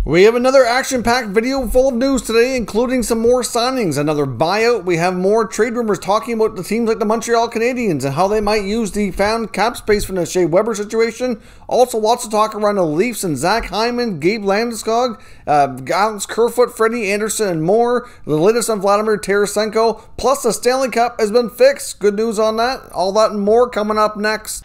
We have another action-packed video full of news today, including some more signings, another buyout. We have more trade rumors talking about the teams like the Montreal Canadiens and how they might use the found cap space from the Shea Weber situation. Also, lots of talk around the Leafs and Zach Hyman, Gabe Landeskog, Alex Kerfoot, Freddie Anderson, and more. The latest on Vladimir Tarasenko, plus the Stanley Cup has been fixed. Good news on that. All that and more coming up next.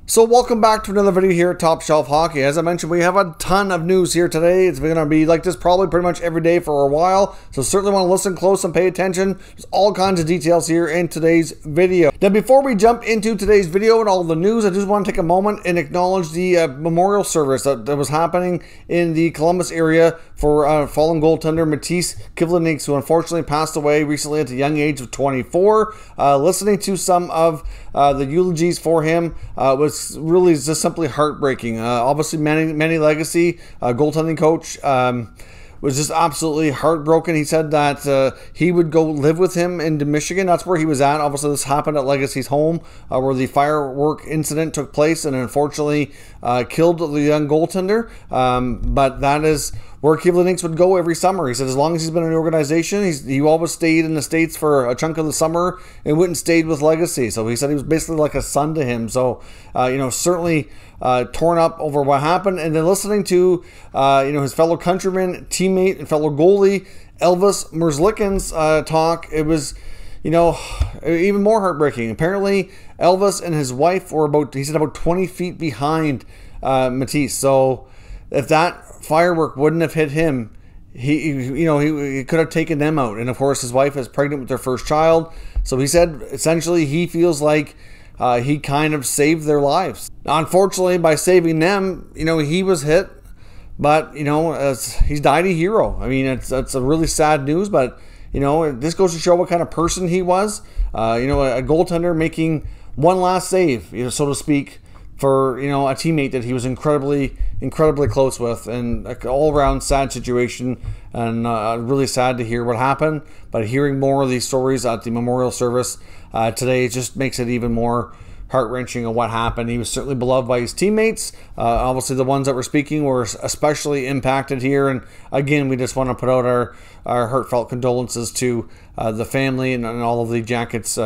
So welcome back to another video here at Top Shelf Hockey. As I mentioned, we have a ton of news here today. It's going to be like this probably pretty much every day for a while. So certainly want to listen close and pay attention. There's all kinds of details here in today's video. Now before we jump into today's video and all the news, I just want to take a moment and acknowledge the memorial service that was happening in the Columbus area for fallen goaltender Matiss Kivlenieks, who unfortunately passed away recently at the young age of 24. Listening to some of the eulogies for him was really just simply heartbreaking. Obviously, many legacy goaltending coach. Was just absolutely heartbroken. He said that he would go live with him into Michigan. That's where he was at. Obviously, this happened at Legacy's home where the firework incident took place and unfortunately killed the young goaltender. But that is where Kivlenieks would go every summer. He said as long as he's been in the organization, he always stayed in the States for a chunk of the summer and went and stayed with Legacy. So he said he was basically like a son to him. So, certainly torn up over what happened. And then listening to, his fellow countryman, teammate, and fellow goalie, Elvis Merzlikins talk, it was, even more heartbreaking. Apparently, Elvis and his wife were about 20 feet behind Matiss. So if that firework wouldn't have hit him, he could have taken them out. And of course, his wife is pregnant with their first child. So he said essentially he feels like he kind of saved their lives. Unfortunately, by saving them, he was hit, but he's died a hero. I mean, it's a really sad news, but this goes to show what kind of person he was. A goaltender making one last save, so to speak, for a teammate that he was incredibly close with, and an all-around sad situation, and really sad to hear what happened. But hearing more of these stories at the memorial service today just makes it even more heart-wrenching of what happened. He was certainly beloved by his teammates. Obviously, the ones that were speaking were especially impacted here. And again, we just want to put out our heartfelt condolences to the family and all of the Jackets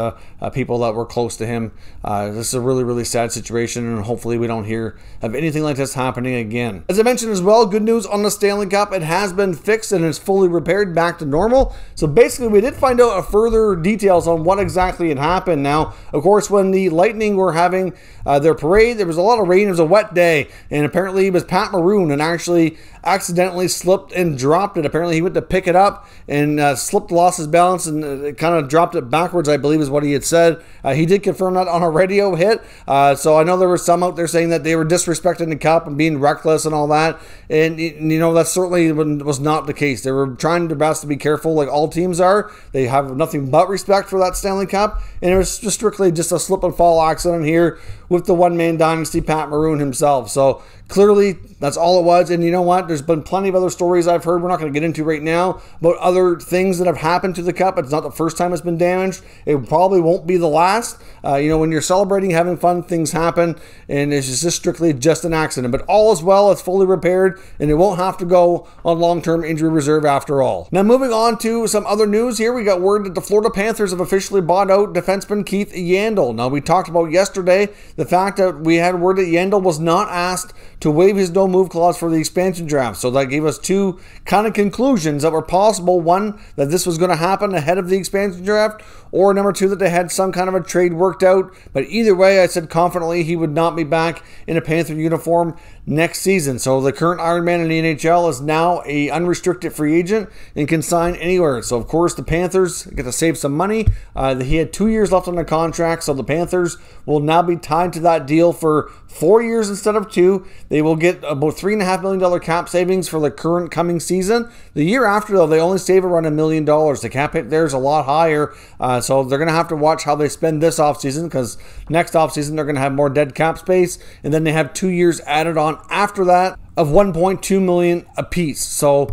people that were close to him. This is a really, really sad situation, and hopefully we don't hear of anything like this happening again. As I mentioned as well, good news on the Stanley Cup. It has been fixed and is fully repaired back to normal. So basically, we did find out further details on what exactly had happened. Now, of course, when the Lightning were having their parade, there was a lot of rain. It was a wet day, and apparently it was Pat Maroon and actually accidentally slipped and dropped it. Apparently he went to pick it up and lost his balance and kind of dropped it backwards, I believe is what he had said. He did confirm that on a radio hit. So I know there were some out there saying that they were disrespecting the cup and being reckless and all that. And, that certainly was not the case. They were trying their best to be careful, like all teams are. They have nothing but respect for that Stanley Cup. And it was just strictly just a slip and fall accident here with the one-man dynasty, Pat Maroon himself. So clearly, that's all it was. And you know what? There's been plenty of other stories I've heard we're not going to get into right now about other things that have happened to the cup. It's not the first time it's been damaged. It probably won't be the last. When you're celebrating, having fun, things happen. And it's just strictly just an accident. But all is well. It's fully repaired. And it won't have to go on long-term injury reserve after all. Now, moving on to some other news here. We got word that the Florida Panthers have officially bought out defenseman Keith Yandle. Now, we talked about yesterday the fact that we had word that Yandle was not asked to waive his no-move clause for the expansion draft. So that gave us two kind of conclusions that were possible. One, that this was going to happen ahead of the expansion draft, or number two, that they had some kind of a trade worked out. But either way, I said confidently he would not be back in a Panther uniform next season. So the current Iron Man in the NHL is now a unrestricted free agent and can sign anywhere. So of course the Panthers get to save some money. He had 2 years left on the contract, so the Panthers will now be tied to that deal for 4 years instead of 2. They will get about $3.5 million cap savings for the current coming season. The year after, though, they only save around $1 million. The cap hit there is a lot higher, so they're going to have to watch how they spend this offseason, because next offseason they're going to have more dead cap space, and then they have 2 years added on after that of $1.2 million apiece. So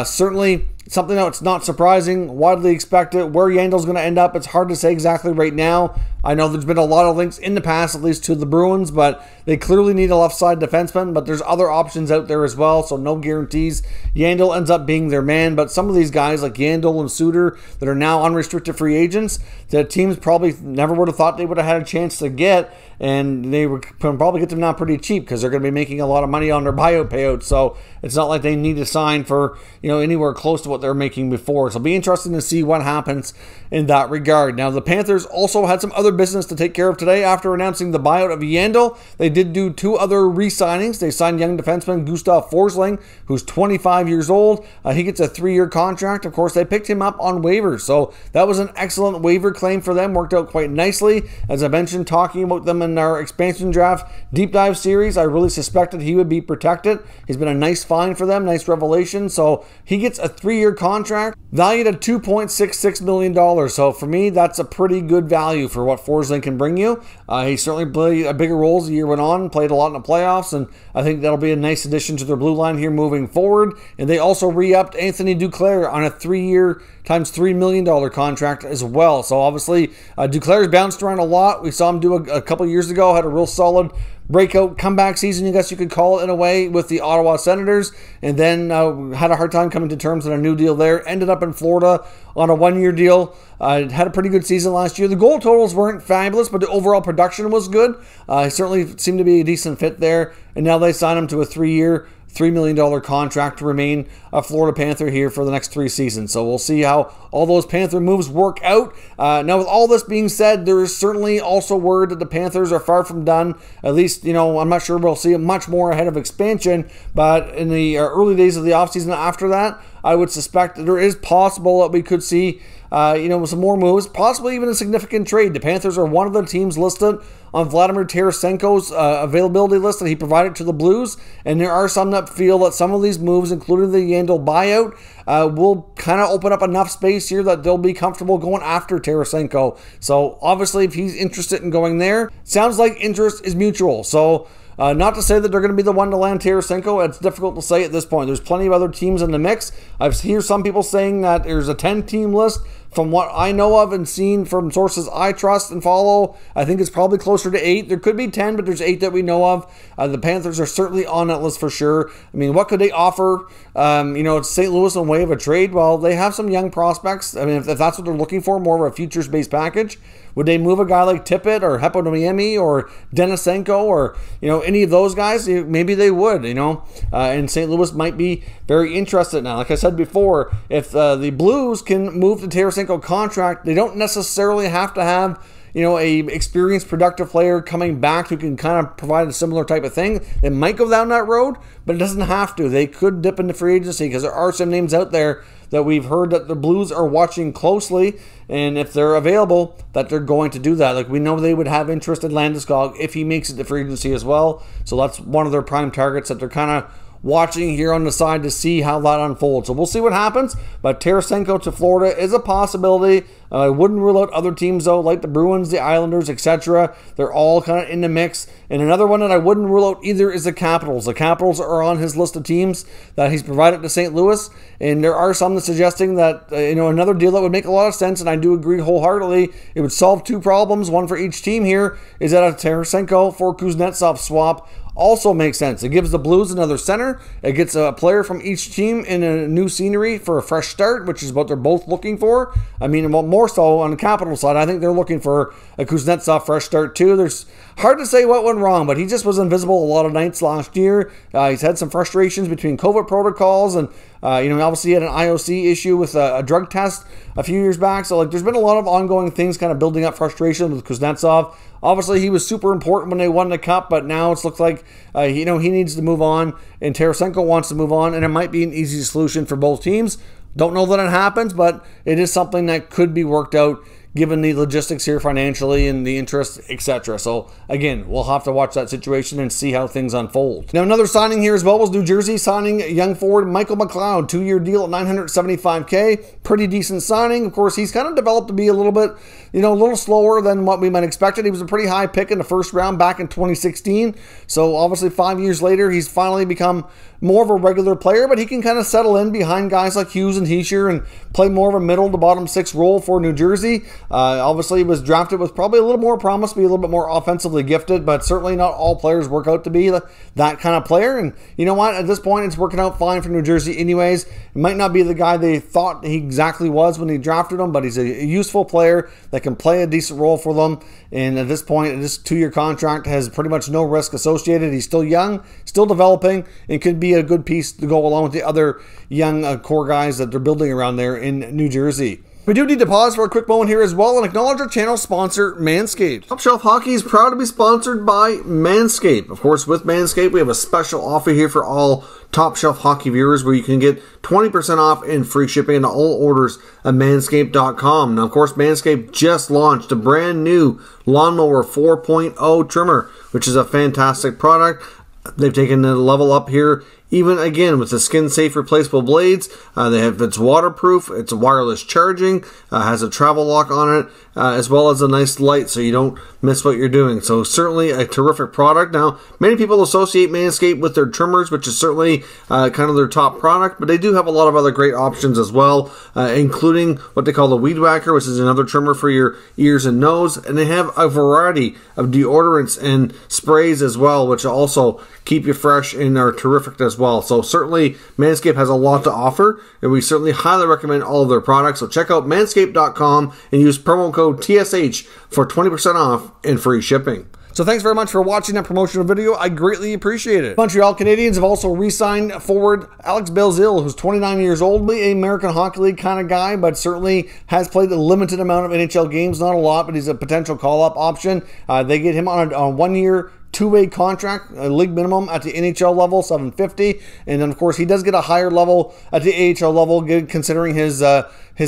certainly something that's not surprising, widely expected. Where Yandle's going to end up, it's hard to say exactly right now. I know there's been a lot of links in the past, at least to the Bruins, but they clearly need a left side defenseman, but there's other options out there as well, so no guarantees. Yandle ends up being their man, but some of these guys like Yandle and Suter that are now unrestricted free agents, the teams probably never would have thought they would have had a chance to get, and they would probably get them now pretty cheap because they're going to be making a lot of money on their buyout payout, so it's not like they need to sign for, you know, anywhere close to what they're making before. So it'll be interesting to see what happens in that regard. Now, the Panthers also had some other business to take care of today after announcing the buyout of Yandle. They did do two other re-signings. They signed young defenseman Gustav Forsling, who's 25 years old. He gets a 3-year contract. Of course, they picked him up on waivers, so that was an excellent waiver claim for them. Worked out quite nicely. As I mentioned, talking about them in our expansion draft deep dive series, I really suspected he would be protected. He's been a nice find for them, nice revelation. So he gets a 3-year contract valued at $2.66 million. So for me, that's a pretty good value for what Forsling can bring you. He certainly played a bigger role as the year went on, played a lot in the playoffs, and I think that'll be a nice addition to their blue line here moving forward. And they also re-upped Anthony Duclair on a 3-year times $3 million contract as well. So obviously, Duclair's bounced around a lot. We saw him do a couple years ago, had a real solid breakout comeback season, I guess you could call it in a way, with the Ottawa Senators, and then had a hard time coming to terms on a new deal there. Ended up in Florida on a 1-year deal. Had a pretty good season last year. The goal totals weren't fabulous, but the overall production was good. He certainly seemed to be a decent fit there, and now they signed him to a 3-year, $3 million contract to remain a Florida Panther here for the next 3 seasons. So we'll see how all those Panther moves work out. Now, with all this being said, there is certainly also word that the Panthers are far from done. At least, you know, I'm not sure we'll see much more ahead of expansion, but in the early days of the offseason after that, I would suspect that there is possible that we could see some more moves, possibly even a significant trade. The Panthers are one of the teams listed on Vladimir Tarasenko's availability list that he provided to the Blues, and there are some that feel that some of these moves, including the Yandle buyout, will kind of open up enough space here that they'll be comfortable going after Tarasenko. So obviously, if he's interested in going there, sounds like interest is mutual. So not to say that they're going to be the one to land Tarasenko. It's difficult to say at this point. There's plenty of other teams in the mix. I've heard some people saying that there's a 10-team list. From what I know of and seen from sources I trust and follow, I think it's probably closer to 8. There could be 10, but there's 8 that we know of. The Panthers are certainly on that list for sure. I mean, what could they offer? It's St. Louis in way of a trade. Well, they have some young prospects. I mean, if that's what they're looking for, more of a futures-based package. Would they move a guy like Tippett or Heponiemi or Denisenko or, any of those guys? Maybe they would, and St. Louis might be very interested now. Like I said before, if the Blues can move the Tarasenko contract, they don't necessarily have to have a experienced, productive player coming back who can kind of provide a similar type of thing. They might go down that road, but it doesn't have to. They could dip into free agency because there are some names out there that we've heard that the Blues are watching closely, and if they're available, that they're going to do that. Like, we know they would have interest in Landeskog if he makes it to free agency as well. So that's one of their prime targets that they're kind of watching here on the side to see how that unfolds. So we'll see what happens, but Tarasenko to Florida is a possibility. I wouldn't rule out other teams, though, like the Bruins, the Islanders, etc. They're all kind of in the mix. And another one that I wouldn't rule out either is the Capitals. The Capitals are on his list of teams that he's provided to St. Louis, and there are some that suggesting that, another deal that would make a lot of sense, and I do agree wholeheartedly, it would solve 2 problems, one for each team here, is that a Tarasenko for Kuznetsov swap also makes sense. It gives the Blues another center. It gets a player from each team in a new scenery for a fresh start, which is what they're both looking for. I mean, more so on the Capital side, I think they're looking for a Kuznetsov fresh start too. There's hard to say what went wrong, but he just was invisible a lot of nights last year. He's had some frustrations between COVID protocols, and obviously he had an IOC issue with a drug test a few years back. So there's been a lot of ongoing things kind of building up frustration with Kuznetsov. Obviously, he was super important when they won the Cup, but now it looks like he needs to move on, and Tarasenko wants to move on, and it might be an easy solution for both teams. Don't know that it happens, but it is something that could be worked out given the logistics here financially and the interest, etc. So again, we'll have to watch that situation and see how things unfold. Now, another signing here as well was New Jersey signing young forward Michael McCloud, 2-year deal at $975K. Pretty decent signing. Of course, he's kind of developed to be a little bit, a little slower than what we might expected. He was a pretty high pick in the first round back in 2016. So obviously 5 years later, he's finally become more of a regular player, but he can kind of settle in behind guys like Hughes and Hischier and play more of a middle to bottom 6 role for New Jersey. Obviously, he was drafted with probably a little more promise to be a little bit more offensively gifted, but certainly not all players work out to be that kind of player. And you know what? At this point, it's working out fine for New Jersey anyways. He might not be the guy they thought he exactly was when he drafted him, but he's a useful player that can play a decent role for them. And at this point, this 2-year contract has pretty much no risk associated. He's still young, still developing, and could be a good piece to go along with the other young core guys that they're building around there in New Jersey. We do need to pause for a quick moment here as well and acknowledge our channel sponsor, Manscaped. Top Shelf Hockey is proud to be sponsored by Manscaped. Of course, with Manscaped, we have a special offer here for all Top Shelf Hockey viewers where you can get 20% off and free shipping into all orders at manscaped.com. Now, of course, Manscaped just launched a brand new Lawnmower 4.0 trimmer, which is a fantastic product. They've taken the level up here, even again with the skin-safe replaceable blades. It's waterproof, it's wireless charging, has a travel lock on it, as well as a nice light so you don't miss what you're doing. So certainly a terrific product. Now, many people associate Manscaped with their trimmers, which is certainly kind of their top product, but they do have a lot of other great options as well, including what they call the Weed Whacker, which is another trimmer for your ears and nose. And they have a variety of deodorants and sprays as well, which also keep you fresh and are terrific as well. So certainly Manscaped has a lot to offer, and we certainly highly recommend all of their products. So check out manscaped.com and use promo code TSH for 20% off and free shipping. So thanks very much for watching that promotional video. I greatly appreciate it. Montreal Canadiens have also re-signed forward Alex Belzile, who's 29 years old, an American Hockey League kind of guy, but certainly has played a limited amount of NHL games, not a lot, but he's a potential call-up option. They get him on a 1-year, 2-way contract, a league minimum at the NHL level, $750, and then of course he does get a higher level at the AHL level, considering his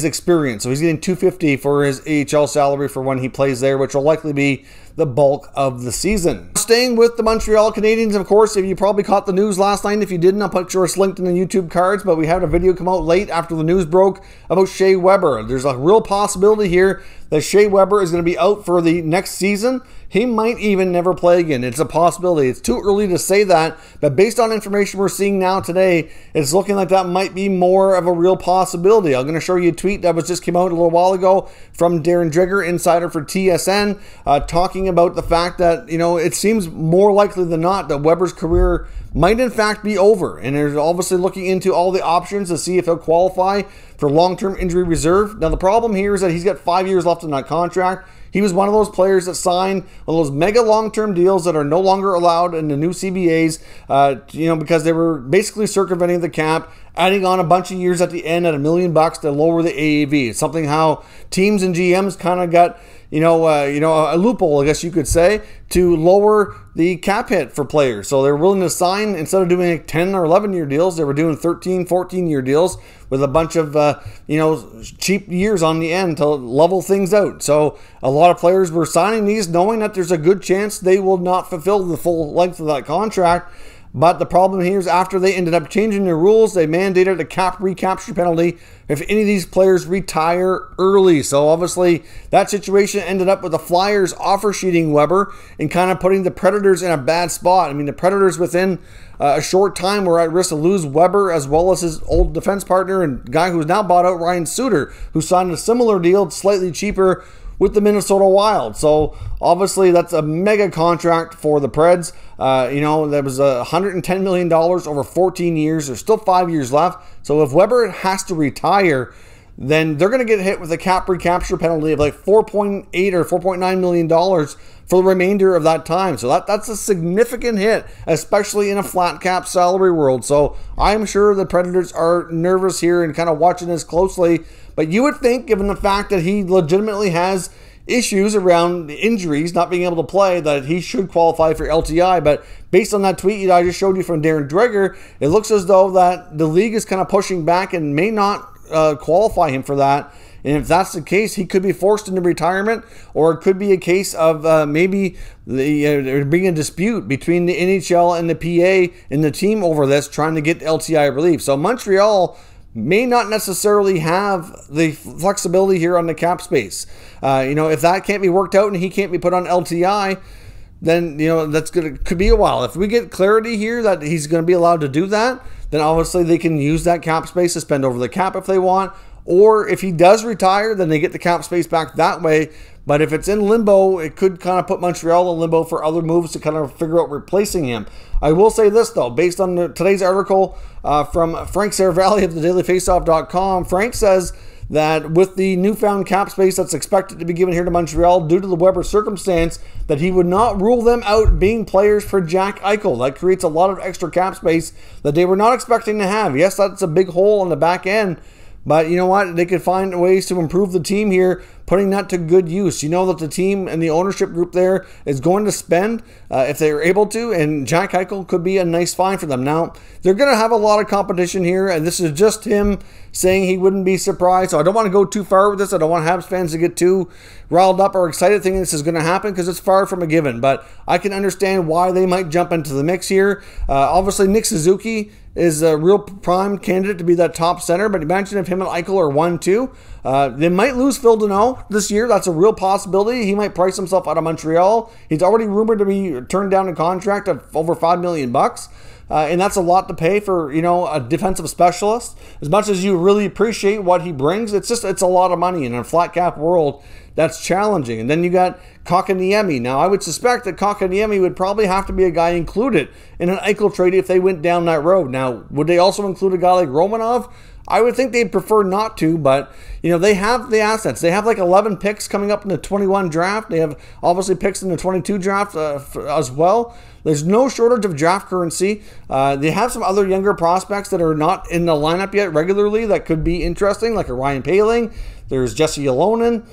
experience. So he's getting $250 for his AHL salary for when he plays there, which will likely be the bulk of the season. Staying with the Montreal Canadiens, of course, if you probably caught the news last night, if you didn't, I'll put yours linked in the YouTube cards, but we had a video come out late after the news broke about Shea Weber. There's a real possibility here that Shea Weber is going to be out for the next season. He might even never play again. It's a possibility. It's too early to say that, but based on information we're seeing now today, it's looking like that might be more of a real possibility. I'm going to show you a tweet that just came out a little while ago from Darren Dreger, insider for TSN, talking about the fact that, you know, it seems more likely than not that Weber's career might in fact be over, and they're obviously looking into all the options to see if he'll qualify for long-term injury reserve. Now the problem here is that he's got 5 years left in that contract. He was one of those players that signed one of those mega long-term deals that are no longer allowed in the new CBAs, because they were basically circumventing the cap, adding on a bunch of years at the end at $1 million to lower the AAV. It's something how teams and GMs kind of got, a loophole, I guess you could say, to lower the cap hit for players. So they're willing to sign, instead of doing like 10 or 11-year deals, they were doing 13, 14-year deals with a bunch of, cheap years on the end to level things out. So a lot of players were signing these knowing that there's a good chance they will not fulfill the full length of that contract. But the problem here is after they ended up changing their rules, they mandated a cap recapture penalty if any of these players retire early. So obviously that situation ended up with the Flyers offer sheeting Weber and kind of putting the Predators in a bad spot. I mean, the Predators within a short time were at risk to lose Weber as well as his old defense partner and guy who's now bought out, Ryan Suter, who signed a similar deal, slightly cheaper, with the Minnesota Wild. So obviously that's a mega contract for the Preds. That was $110 million over 14 years. There's still 5 years left. So if Weber has to retire, then they're going to get hit with a cap recapture penalty of like $4.8 or $4.9 million for the remainder of that time. So that's a significant hit, especially in a flat cap salary world. So I'm sure the Predators are nervous here and kind of watching this closely. But you would think, given the fact that he legitimately has issues around injuries, not being able to play, that he should qualify for LTI. But based on that tweet I just showed you from Darren Dreger, it looks as though that the league is kind of pushing back and may not qualify him for that. And if that's the case, he could be forced into retirement, or it could be a case of maybe there being a dispute between the NHL and the PA and the team over this, trying to get LTI relief. So Montreal may not necessarily have the flexibility here on the cap space. If that can't be worked out and he can't be put on LTI, then could be a while. If we get clarity here that he's going to be allowed to do that, then obviously they can use that cap space to spend over the cap if they want, or if he does retire, then they get the cap space back that way. But if it's in limbo, it could kind of put Montreal in limbo for other moves to kind of figure out replacing him. I will say this, though, based on today's article from Frank Saravalli of thedailyfaceoff.com, Frank says that with the newfound cap space that's expected to be given here to Montreal due to the Weber circumstance, that he would not rule them out being players for Jack Eichel. That creates a lot of extra cap space that they were not expecting to have. Yes, that's a big hole on the back end, but you know what? They could find ways to improve the team here, putting that to good use. You know that the team and the ownership group there is going to spend if they are able to, and Jack Eichel could be a nice find for them. Now, they're going to have a lot of competition here, and this is just him saying he wouldn't be surprised. So I don't want to go too far with this. I don't want Habs fans to get too riled up or excited thinking this is going to happen, because it's far from a given. But I can understand why they might jump into the mix here. Obviously, Nick Suzuki is a real prime candidate to be that top center, but imagine if him and Eichel are 1-2. They might lose Phil Deneau this year. That's a real possibility. He might price himself out of Montreal. He's already rumored to be turned down a contract of over $5 million. And that's a lot to pay for, you know, a defensive specialist. As much as you really appreciate what he brings, it's a lot of money in a flat cap world. That's challenging. And then you got Kotkaniemi. Now, I would suspect that Kotkaniemi would probably have to be a guy included in an Eichel trade if they went down that road. Now, would they also include a guy like Romanov? I would think they'd prefer not to, but, you know, they have the assets. They have like 11 picks coming up in the 21 draft. They have obviously picks in the 22 draft as well. There's no shortage of draft currency. They have some other younger prospects that are not in the lineup yet regularly that could be interesting, like a Ryan Poehling. There's Jesse Ylonen.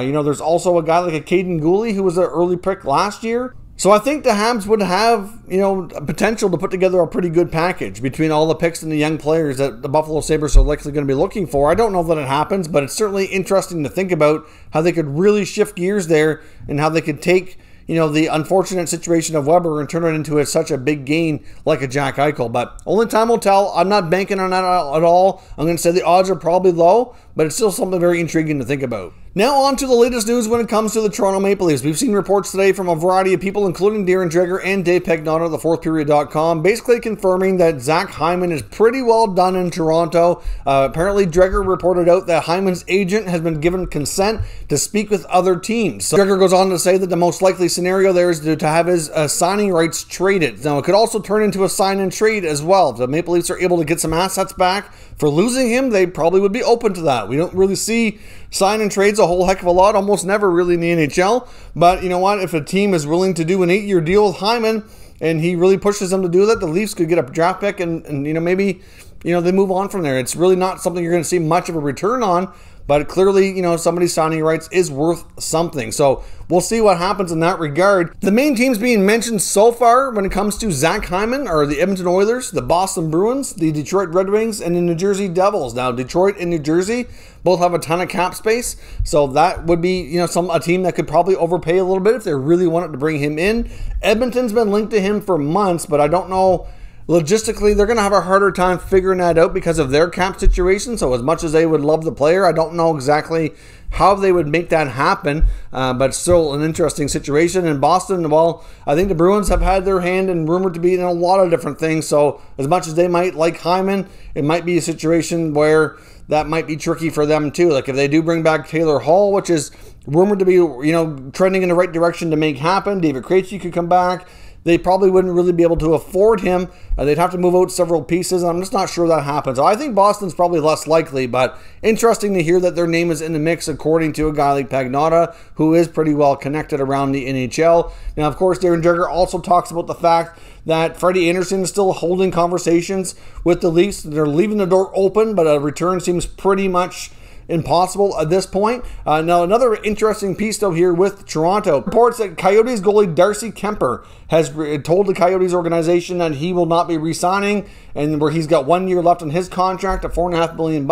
You know, there's also a guy like a Caden Gooley who was an early pick last year. So I think the Habs would have, you know, potential to put together a pretty good package between all the picks and the young players that the Buffalo Sabres are likely going to be looking for. I don't know that it happens, but it's certainly interesting to think about how they could really shift gears there and how they could take, you know, the unfortunate situation of Weber and turn it into such a big gain like a Jack Eichel. But only time will tell. I'm not banking on that at all. I'm going to say the odds are probably low, but it's still something very intriguing to think about. Now on to the latest news when it comes to the Toronto Maple Leafs. We've seen reports today from a variety of people, including Darren Dreger and Dave Pagnotta of thefourthperiod.com, basically confirming that Zach Hyman is pretty well done in Toronto. Apparently, Dreger reported out that Hyman's agent has been given consent to speak with other teams. So Dreger goes on to say that the most likely scenario there is to have his signing rights traded. Now, it could also turn into a sign and trade as well. If the Maple Leafs are able to get some assets back for losing him, they probably would be open to that. We don't really see sign and trades a whole heck of a lot, almost never really in the NHL. But you know what? If a team is willing to do an 8-year deal with Hyman and he really pushes them to do that, the Leafs could get a draft pick and you know, maybe, you know, they move on from there. It's really not something you're going to see much of a return on, but clearly, you know, somebody's signing rights is worth something. So we'll see what happens in that regard. The main teams being mentioned so far when it comes to Zach Hyman are the Edmonton Oilers, the Boston Bruins, the Detroit Red Wings, and the New Jersey Devils. Now, Detroit and New Jersey both have a ton of cap space, so that would be, you know, a team that could probably overpay a little bit if they really wanted to bring him in. Edmonton's been linked to him for months, but I don't know. Logistically, they're going to have a harder time figuring that out because of their cap situation. So as much as they would love the player, I don't know exactly how they would make that happen. But still an interesting situation. In Boston, well, I think the Bruins have had their hand and rumored to be in a lot of different things. So as much as they might like Hyman, it might be a situation where that might be tricky for them too. Like if they do bring back Taylor Hall, which is rumored to be, you know, trending in the right direction to make happen. David Krejci could come back. They probably wouldn't really be able to afford him. They'd have to move out several pieces. I'm just not sure that happens. I think Boston's probably less likely, but interesting to hear that their name is in the mix according to a guy like Pagnotta, who is pretty well connected around the NHL. Now, of course, Darren Dreger also talks about the fact that Freddie Anderson is still holding conversations with the Leafs. They're leaving the door open, but a return seems pretty much impossible at this point. Now, another interesting piece, though, here with Toronto. Reports that Coyotes goalie Darcy Kuemper has told the Coyotes organization that he will not be re-signing, and where he's got 1 year left on his contract at $4.5 million.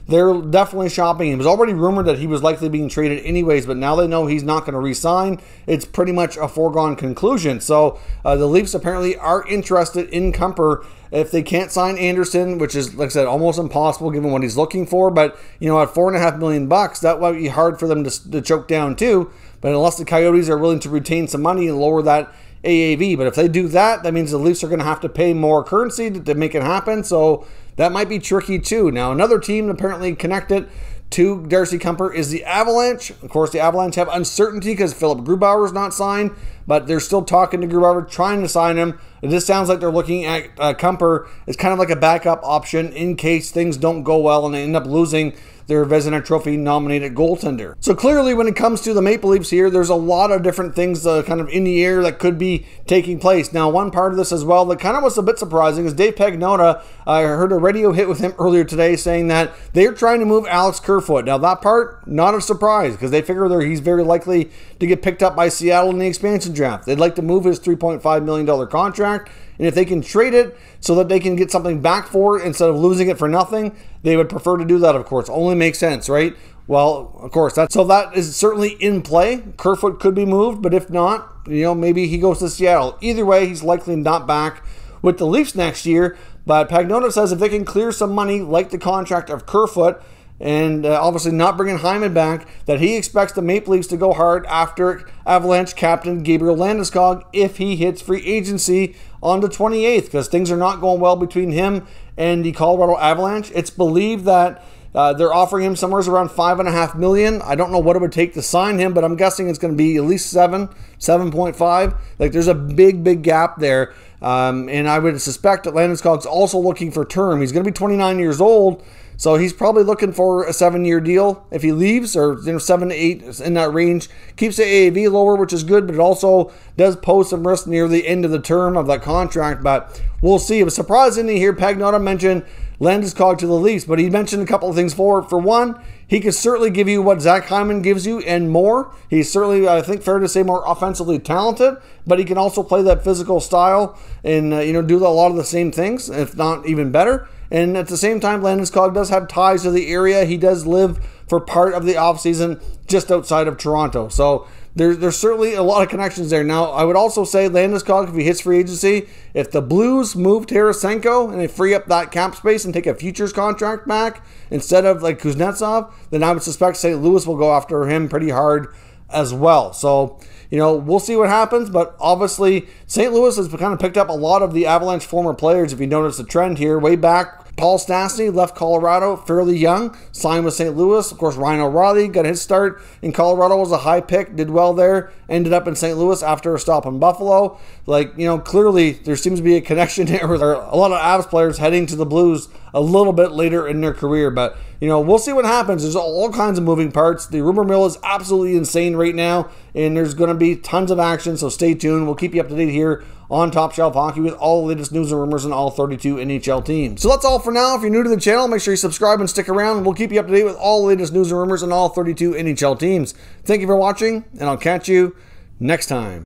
They're definitely shopping him. It was already rumored that he was likely being traded anyways, but now they know he's not going to re-sign. It's pretty much a foregone conclusion. So the Leafs apparently are interested in Kuemper if they can't sign Anderson, which is, like I said, almost impossible given what he's looking for. But, you know, at $4.5 million, that might be hard for them to choke down too. But unless the Coyotes are willing to retain some money and lower that AAV. But if they do that, that means the Leafs are going to have to pay more currency to make it happen. So that might be tricky too. Now, another team apparently connected to Darcy Kuemper is the Avalanche. Of course, the Avalanche have uncertainty because Philip Grubauer is not signed, but they're still talking to Grubauer, trying to sign him. It just sounds like they're looking at Kuemper as kind of like a backup option in case things don't go well and they end up losing their Vezina Trophy nominated goaltender. So clearly when it comes to the Maple Leafs here, there's a lot of different things kind of in the air that could be taking place. Now, one part of this as well that kind of was a bit surprising is Dave Pagnotta. I heard a radio hit with him earlier today saying that they're trying to move Alex Kerfoot. Now, that part, not a surprise because they figure he's very likely to get picked up by Seattle in the expansion draft. They'd like to move his $3.5 million contract, and if they can trade it so that they can get something back for it instead of losing it for nothing, they would prefer to do that, of course. Only makes sense, right? Well, of course, that is certainly in play. Kerfoot could be moved, but if not, maybe he goes to Seattle. Either way, he's likely not back with the Leafs next year. But Pagnotta says if they can clear some money, like the contract of Kerfoot, and obviously not bringing Hyman back, that he expects the Maple Leafs to go hard after Avalanche captain Gabriel Landeskog if he hits free agency on the 28th, because things are not going well between him and the Colorado Avalanche. It's believed that they're offering him somewhere around $5.5 million. I don't know what it would take to sign him, but I'm guessing it's going to be at least 7.5. Like, there's a big gap there. And I would suspect that Landeskog's also looking for term. He's going to be 29 years old, so he's probably looking for a 7-year deal if he leaves, or 7 to 8 in that range. Keeps the AAV lower, which is good, but it also does pose some risk near the end of the term of that contract. But we'll see. It was surprising to hear Pagnotta mention Landeskog to the Leafs, but he mentioned a couple of things for one. He could certainly give you what Zach Hyman gives you and more. He's certainly, I think, fair to say, more offensively talented, but he can also play that physical style and do a lot of the same things, if not even better. And at the same time, Landeskog does have ties to the area. He does live for part of the offseason just outside of Toronto. So there's certainly a lot of connections there. Now, I would also say Landeskog, if he hits free agency, if the Blues move Tarasenko and they free up that cap space and take a futures contract back instead of like Kuznetsov, then I would suspect St. Louis will go after him pretty hard as well. So, we'll see what happens, but obviously St. Louis has kind of picked up a lot of the Avalanche former players. If you notice the trend here, way back, Paul Stastny left Colorado fairly young, signed with St. Louis. Of course, Ryan O'Reilly got his start in Colorado, was a high pick, did well there, ended up in St. Louis after a stop in Buffalo. Clearly there seems to be a connection here with a lot of Avs players heading to the Blues a little bit later in their career. But, we'll see what happens. There's all kinds of moving parts. The rumor mill is absolutely insane right now, and there's going to be tons of action, so stay tuned. We'll keep you up to date here on Top Shelf Hockey with all the latest news and rumors on all 32 NHL teams. So that's all for now. If you're new to the channel, make sure you subscribe and stick around, and we'll keep you up to date with all the latest news and rumors on all 32 NHL teams. Thank you for watching, and I'll catch you next time.